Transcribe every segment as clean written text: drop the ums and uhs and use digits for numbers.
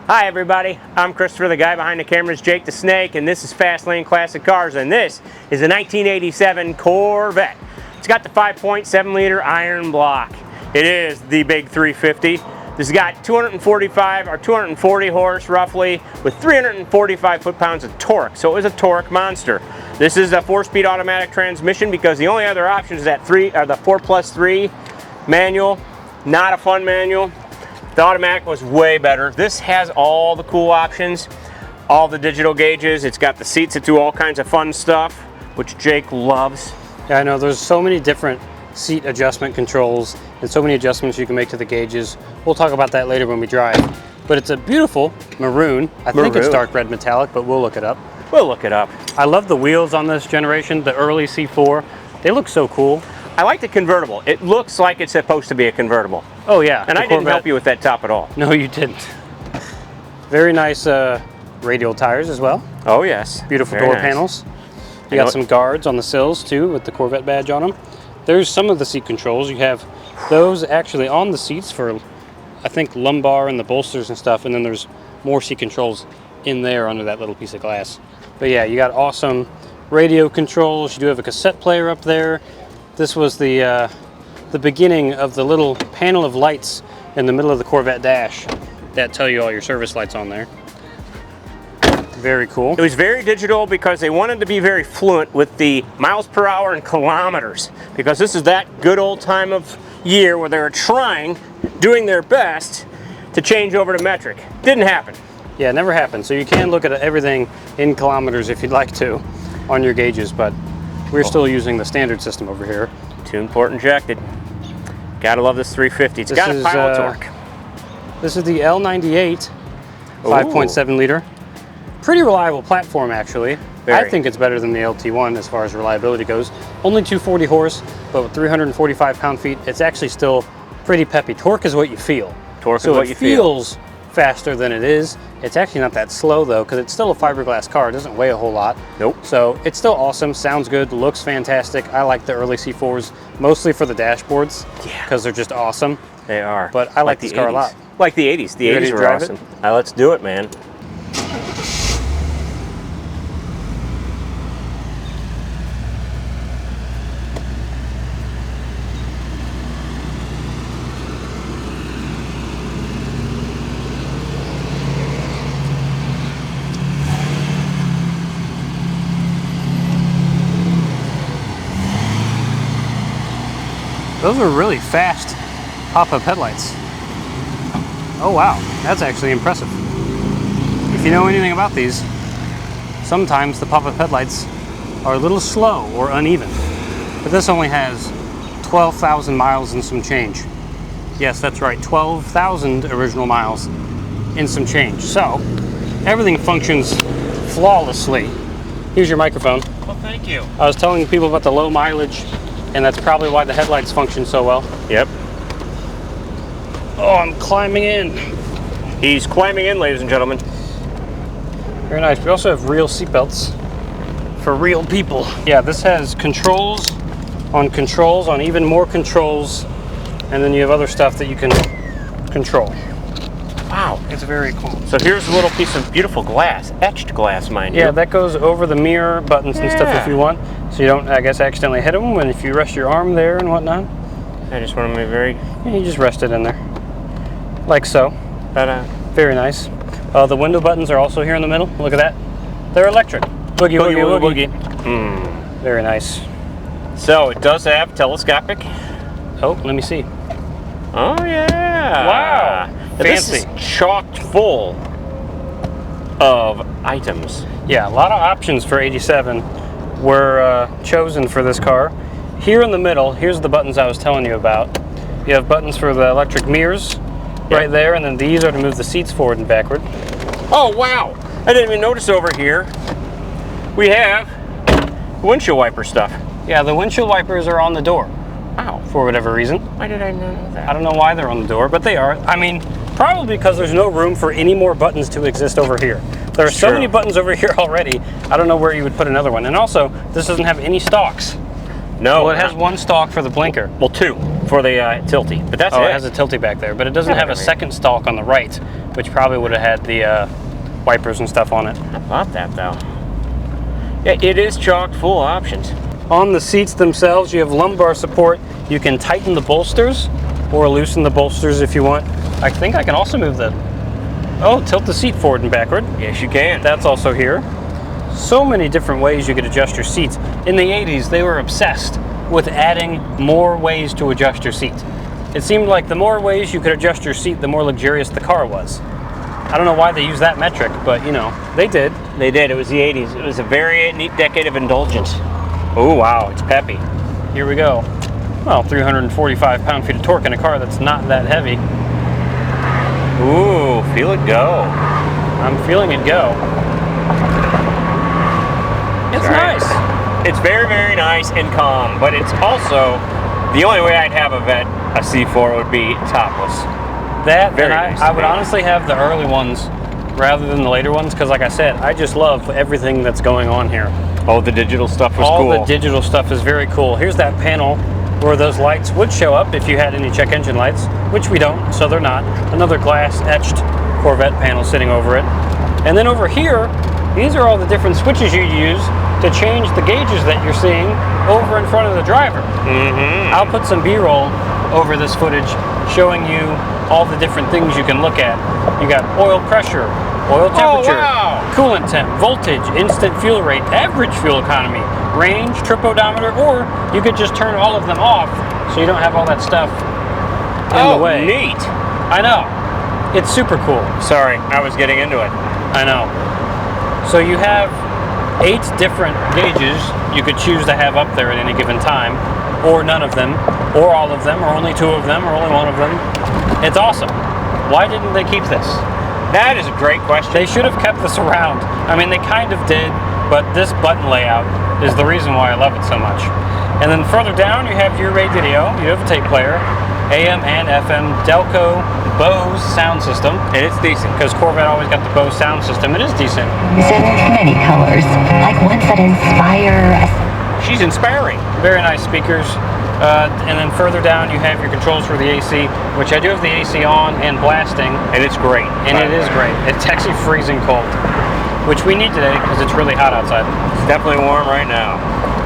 Hi everybody, I'm Christopher. The guy behind the camera is Jake the Snake, and this is Fast Lane Classic Cars, and this is a 1987 Corvette. It's got the 5.7 liter iron block. It is the big 350. This has got 245 or 240 horse roughly with 345 foot-pounds of torque, so it was a torque monster. This is a 4-speed automatic transmission because the only other option is that the 4+3 manual. Not a fun manual. The automatic was way better. This has all the cool options, all the digital gauges. It's got the seats that do all kinds of fun stuff, which Jake loves. Yeah, I know. There's so many different seat adjustment controls and so many adjustments you can make to the gauges. We'll talk about that later when we drive. But it's a beautiful maroon. I think it's dark red metallic, but we'll look it up. We'll look it up. I love the wheels on this generation, the early C4. They look so cool. I like the convertible. It looks like it's supposed to be a convertible. Oh yeah. And I didn't help you with that top at all. No, you didn't. Very nice radial tires as well. Oh yes. Beautiful door panels. You got some guards on the sills too with the Corvette badge on them. There's some of the seat controls. You have those actually on the seats for, I think, lumbar and the bolsters and stuff. And then there's more seat controls in there under that little piece of glass. But yeah, you got awesome radio controls. You do have a cassette player up there. This was the beginning of the little panel of lights in the middle of the Corvette dash that tell you all your service lights on there. Very cool. It was very digital because they wanted to be very fluent with the miles per hour and kilometers, because this is that good old time of year where they're doing their best to change over to metric. Didn't happen. Yeah, it never happened. So you can look at everything in kilometers if you'd like to on your gauges, but we're still using the standard system over here. Tuned, port injected. Gotta love this 350. It's got a pile of torque. This is the L98 5.7 liter. Pretty reliable platform, actually. I think it's better than the LT1 as far as reliability goes. Only 240 horse, but with 345 pound-feet, it's actually still pretty peppy. Torque is what you feel. Torque is what you feel. So it feels faster than it is. It's actually not that slow though, because it's still a fiberglass car. It doesn't weigh a whole lot. Nope. So it's still awesome, sounds good, looks fantastic. I like the early C4s, mostly for the dashboards, because they're just awesome. They are. But I like this car a lot. Like the 80s. The 80s were awesome. Let's do it, man. Those are really fast pop-up headlights. Oh wow, that's actually impressive. If you know anything about these, sometimes the pop-up headlights are a little slow or uneven. But this only has 12,000 miles and some change. Yes, that's right, 12,000 original miles and some change. So, everything functions flawlessly. Here's your microphone. Well, thank you. I was telling people about the low mileage, and that's probably why the headlights function so well. Yep. Oh, I'm climbing in. He's climbing in, ladies and gentlemen. Very nice. We also have real seatbelts for real people. Yeah, this has controls on even more controls, and then you have other stuff that you can control. Wow. It's very cool. So here's a little piece of beautiful glass, etched glass, mind you. Yeah, that goes over the mirror buttons and stuff if you want, so you don't, I guess, accidentally hit them when if you rest your arm there and whatnot. I just want to be very... Yeah, you just rest it in there, like so. Very nice. The window buttons are also here in the middle. Look at that. They're electric. Boogie, boogie, boogie, boogie. Very nice. So it does have telescopic. Oh, let me see. Oh yeah! Wow! This is chocked full of items. Yeah, a lot of options for 87 were chosen for this car. Here in the middle, here's the buttons I was telling you about. You have buttons for the electric mirrors right there, and then these are to move the seats forward and backward. Oh wow! I didn't even notice over here. We have windshield wiper stuff. Yeah, the windshield wipers are on the door. Wow. For whatever reason. Why did I not know that? I don't know why they're on the door, but they are. I mean, probably because there's no room for any more buttons to exist over here. There are so many buttons over here already, I don't know where you would put another one. And also, this doesn't have any stalks. No. Well, it has one stalk for the blinker. Well, two. for the tilty. But that's Oh, it. it has a tilty back there, but it doesn't Yeah, have a everything. second stalk on the right, which probably would have had the wipers and stuff on it. How about that, though? Yeah, it is chock full of options. On the seats themselves, you have lumbar support. You can tighten the bolsters or loosen the bolsters if you want. I think I can also move tilt the seat forward and backward. Yes, you can. That's also here. So many different ways you could adjust your seats. In the 80s, they were obsessed with adding more ways to adjust your seat. It seemed like the more ways you could adjust your seat, the more luxurious the car was. I don't know why they use that metric, but you know, they did. They did. It was the 80s. It was a very neat decade of indulgence. Oh, wow. It's peppy. Here we go. Well, 345 pound-feet of torque in a car that's not that heavy. Ooh, feel it go. I'm feeling it go. It's Right. nice. It's very, very nice and calm, but it's also, the only way I'd have a C4 would be topless. That, Very and nice I to would me. honestly have the early ones rather than the later ones, because like I said, I just love everything that's going on here. Oh, the digital stuff was All cool. the digital stuff is very cool. Here's that panel where those lights would show up if you had any check engine lights, which we don't, so they're not. Another glass etched Corvette panel sitting over it. And then over here, these are all the different switches you use to change the gauges that you're seeing over in front of the driver. I'll put some B-roll over this footage showing you all the different things you can look at. You got oil pressure, oil temperature, wow. coolant temp, voltage, instant fuel rate, average fuel economy, range, trip odometer, or you could just turn all of them off so you don't have all that stuff in the way. Neat. I know. It's super cool. Sorry, I was getting into it. I know. So you have 8 different gauges you could choose to have up there at any given time, or none of them, or all of them, or only 2 of them, or only 1 of them. It's awesome. Why didn't they keep this? That is a great question. They should have kept this around. I mean, they kind of did, but this button layout is the reason why I love it so much. And then further down, you have your radio, you have a tape player, AM and FM, Delco, Bose sound system. And it's decent. Because Corvette always got the Bose sound system. It is decent. In many colors, like ones that inspire us. She's inspiring. Very nice speakers. And then further down, you have your controls for the AC, which I do have the AC on and blasting. And it's great. And it is great. It's actually freezing cold, which we need today because it's really hot outside. It's definitely warm right now.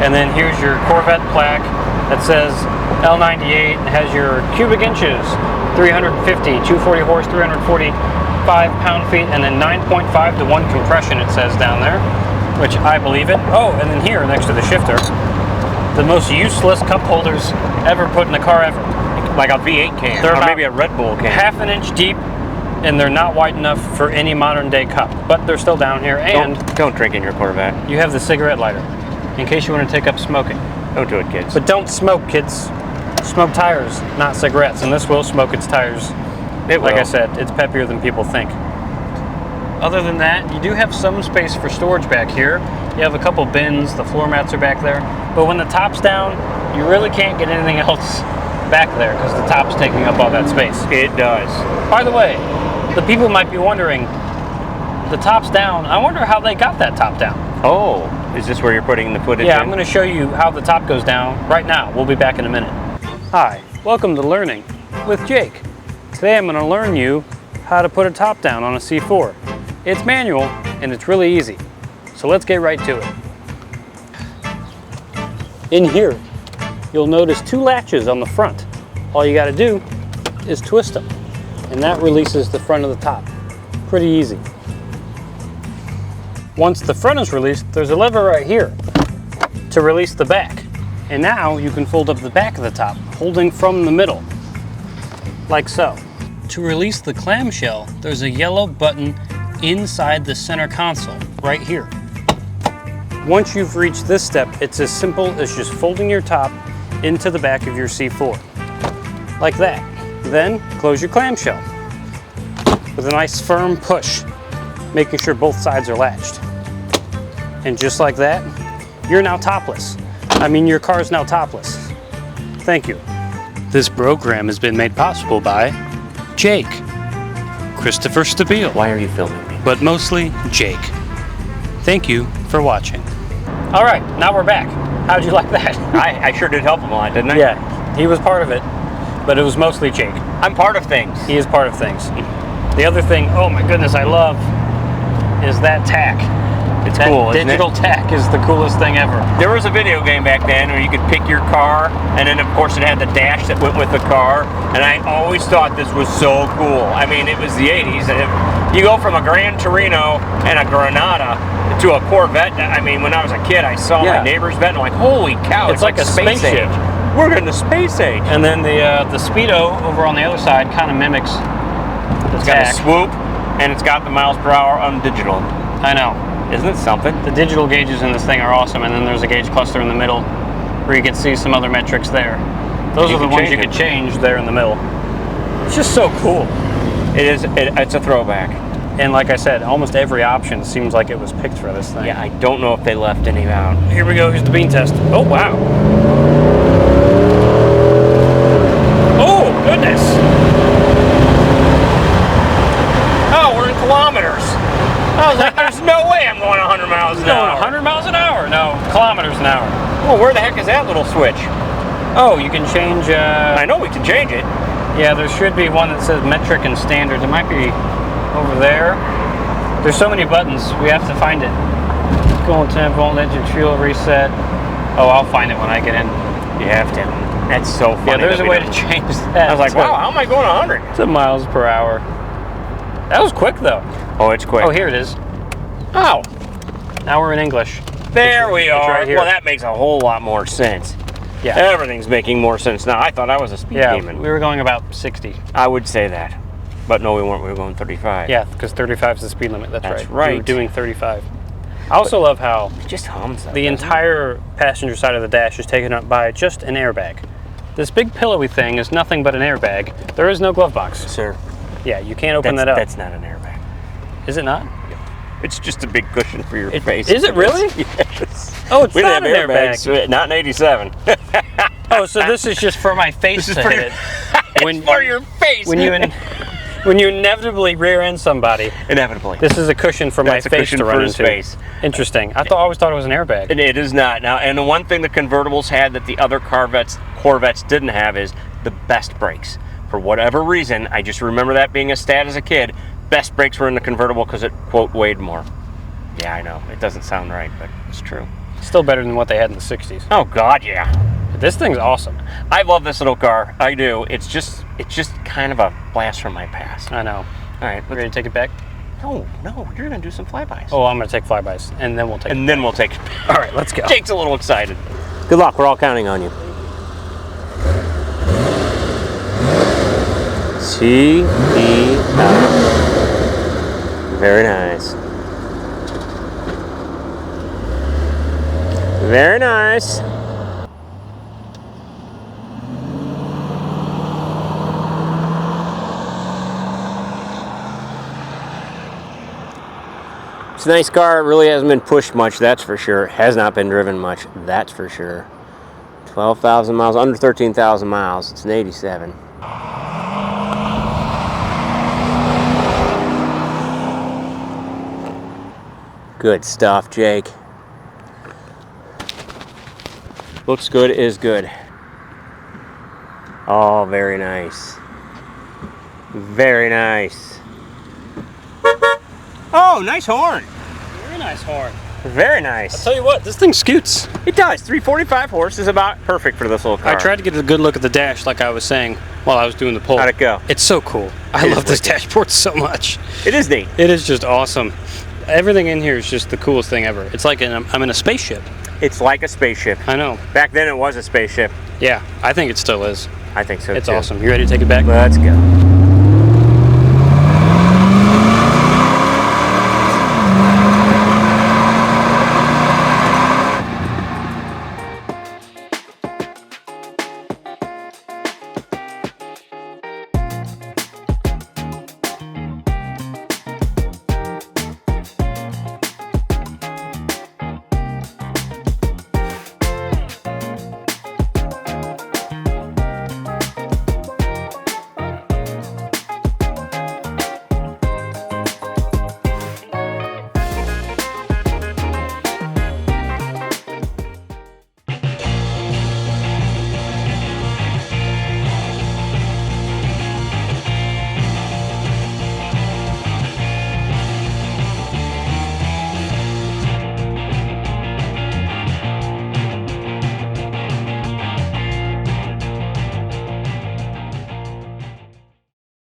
And then here's your Corvette plaque that says L98 and has your cubic inches, 350, 240 horse, 345 pound-feet, and then 9.5 to 1 compression it says down there, which I believe it. Oh, and then here next to the shifter, the most useless cup holders ever put in a car ever. Like a V8 can, They're or about maybe a Red Bull can. Half an inch deep, and they're not wide enough for any modern day cup, but they're still down here. And Don't drink in your Corvette. you have the cigarette lighter in case you want to take up smoking. Don't do it, kids. But don't smoke, kids. Smoke tires, not cigarettes, and this will smoke its tires. It Like will. I said, it's peppier than people think. Other than that, you do have some space for storage back here. You have a couple bins, the floor mats are back there. But when the top's down, you really can't get anything else back there because the top's taking up all that space. It does. By the way, the people might be wondering, the top's down. I wonder how they got that top down. Oh, is this where you're putting the footage Yeah, in? I'm going to show you how the top goes down right now. We'll be back in a minute. Hi, welcome to Learning with Jake. Today I'm going to learn you how to put a top down on a C4. It's manual and it's really easy. So let's get right to it. In here, you'll notice 2 latches on the front. All you got to do is twist them, and that releases the front of the top. Pretty easy. Once the front is released, there's a lever right here to release the back. And now you can fold up the back of the top, holding from the middle, like so. To release the clamshell, there's a yellow button inside the center console, right here. Once you've reached this step, it's as simple as just folding your top into the back of your C4, like that. Then close your clamshell with a nice firm push, making sure both sides are latched. And just like that, you're now topless. I mean, your car's now topless. Thank you. This program has been made possible by Jake, Christopher Stabile, Why are you filming me? but mostly Jake. Thank you for watching. All right, now we're back. How'd you like that? I sure did help him a lot, didn't I? Yeah, he was part of it. but it was mostly Jake. I'm part of things. He is part of things. The other thing, oh my goodness, I love is that tack. It's that cool, isn't it? digital tack is the coolest thing ever. There was a video game back then where you could pick your car, and then of course it had the dash that went with the car, and I always thought this was so cool. I mean, it was the 80s, and you go from a Gran Torino and a Granada to a Corvette. I mean, when I was a kid, I saw my neighbor's Vet, and I'm like, holy cow, it's like a spaceship. We're in the space age. And then the Speedo over on the other side kind of mimics the It's tack. got a swoop, and it's got the miles per hour on digital. I know. Isn't it something? The digital gauges in this thing are awesome, and then there's a gauge cluster in the middle where you can see some other metrics there. Those are the ones you could change there in the middle. It's just so cool. It's a throwback. And like I said, almost every option seems like it was picked for this thing. Yeah, I don't know if they left any out. Here we go, here's the bean test. Oh, wow. Oh, goodness. Oh, we're in kilometers. I was like, there's no way I'm going 100 miles an hour. 100 miles an hour? No, kilometers an hour. Well, where the heck is that little switch? Oh, you can change... I know we can change it. Yeah, there should be one that says metric and standard. It might be over there. There's so many buttons, we have to find it. Going 10 volt engine fuel reset. Oh, I'll find it when I get in. You have to. That's so funny. Yeah, there's a way to change that. I was like, wow, how am I going 100? To miles per hour. That was quick, though. Oh, it's quick. Oh, here it is. Oh. Now we're in English. There we are. Right here. Well, that makes a whole lot more sense. Yeah. Everything's making more sense now. I thought I was a speed demon. We were going about 60. I would say that. But no, we weren't. We were going 35. Yeah, because 35 is the speed limit. That's right. right. We were doing 35. I also love how It just hums up, the entire passenger side of the dash is taken up by just an airbag. This big pillowy thing is nothing but an airbag. There is no glove box. Sir. Yeah, you can't open that up. That's not an airbag. Is it not? It's just a big cushion for your face. Is it really? Yes. Oh, it's We not didn't an have airbag. airbags. Not in 87. Oh, so this is just for my face to hit it. It's for your face. When you inevitably rear end somebody, Inevitably. this is a cushion for That's my a face cushion to for run his into. face. Interesting. I always thought it was an airbag. It is not. Now, and the one thing the convertibles had that the other Corvettes didn't have is the best brakes. For whatever reason, I just remember that being a stat as a kid. Best brakes were in the convertible because it, quote, weighed more. Yeah, I know. It doesn't sound right, but it's true. Still better than what they had in the 60s. Oh, God, yeah. This thing's awesome. I love this little car. I do. It's just kind of a blast from my past. I know. All right. Ready to take it back? No, you're going to do some flybys. Oh, I'm going to take flybys, and then we'll take it. And then we'll take it back. All right, let's go. Jake's a little excited. Good luck. We're all counting on you. C-E-L. Very nice. Very nice. It's a nice car. It really hasn't been pushed much, that's for sure. Has not been driven much, that's for sure. 12,000 miles, under 13,000 miles. It's an 87. Good stuff, Jake. Looks good, is good. Oh, very nice. Very nice. Oh, nice horn. Very nice horn. Very nice. I'll tell you what, this thing scoots. It does. 345 horse is about perfect for this little car. I tried to get a good look at the dash like I was saying while I was doing the pull. How'd it go? It's so cool. I love this dashboard so much. It is neat. It is just awesome. Everything in here is just the coolest thing ever. It's like I'm in a spaceship. It's like a spaceship. I know. Back then it was a spaceship. Yeah, I think it still is. I think so too. It's awesome. You ready to take it back? Let's go.